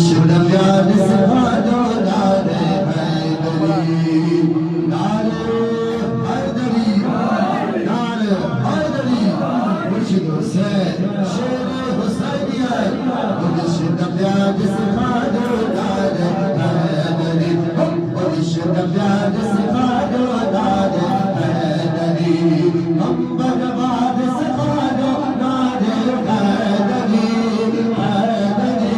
मुर्शिद प्यार सिखा दो नारे हैदरी नारे हैदरी नारे हैदरी मुर्शिद हुसैन शेर हुसैनिया मुर्शिद प्यार सिखा दो नारे हैदरी मुर्शिद प्यार सिखा दो नारे हैदरी हम बर्बाद सिखा दो नारे हैदरी हैदरी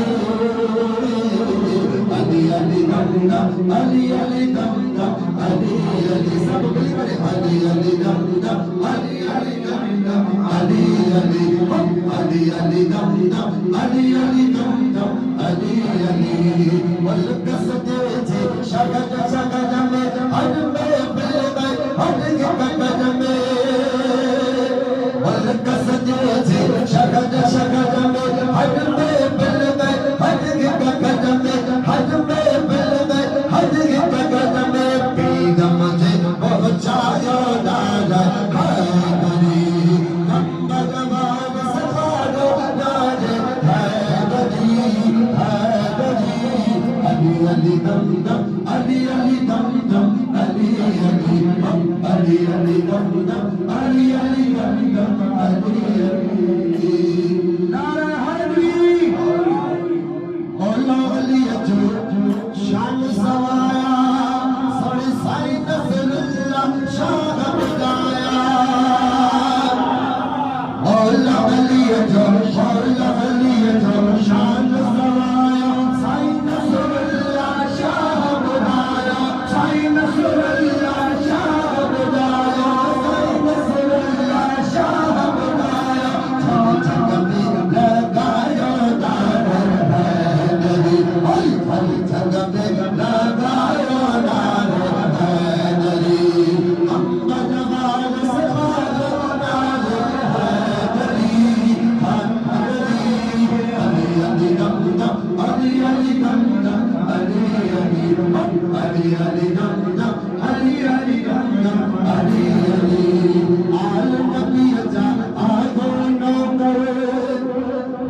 अली अली दम दम अली अली दम दम अली अली सब मिल करे अली अली दम दम अली अली दम दम अली अली अली अली दम दम अली अली दम दम अली अली वल कसते जे शगद शगद में हर में बिल गए हर के ककद में वल कसते जे शगद शगद में हर में बिल गए हर के ककद में हर में बिल गए हर के ककद में पीगम जे पहुंचायो नारा हैदरी हम भगवान सखारो नारे हैदरी हैदरी अली अली दम दम अली अली दम दम अली अली अली अली दम दम अली अली दम दम अली अली नारा हैदरी मौला अली अजो शान सवाया सड़े साई नसरुल्लाह शाह बजाया मौला अली अजो शान सवाया साई नसरुल्लाह शाह बजाया साई नसरुल्लाह शाह बजाया साई नसरुल्लाह शाह बजाया जग में लगाया नारे हैदरी हल हल जग में लगाया नारे हैदरी हम बर्बाद सिखा दो नारे हैदरी हैदरी अली अली दम दम अली अली दम दम अली अली अली अली दम दम अली अली दम दम अली अली आल नबी जा आगो नो करे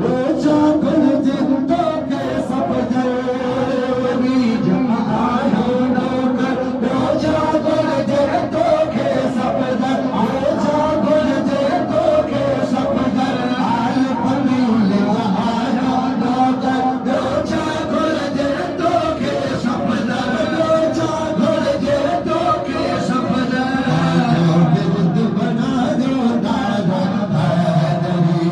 रोजा गुल जिन तो के सब जरी जमा आयो नो कर रोजा गुल जिन तो के सब जर रोजा गुल जिन तो के सब जर आल बनी ले आयो नो कर रोजा गुल जिन तो के सब जर रोजा गुल जिन तो के सब जर बिरद बना दो नारा हैदरी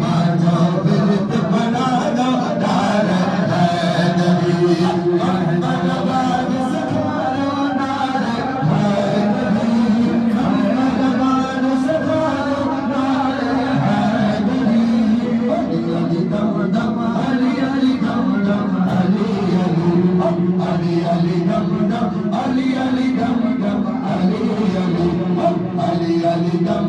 मानो बिरद बना दो नारा हैदरी हम बर्बाद सिखा दो नारे हैदरी हम बर्बाद सिखा दो नारे हैदरी अली अली दम दम अली अली दम दम अली अली अली अली दम दम अली अली दम दम अली अली अली अली दम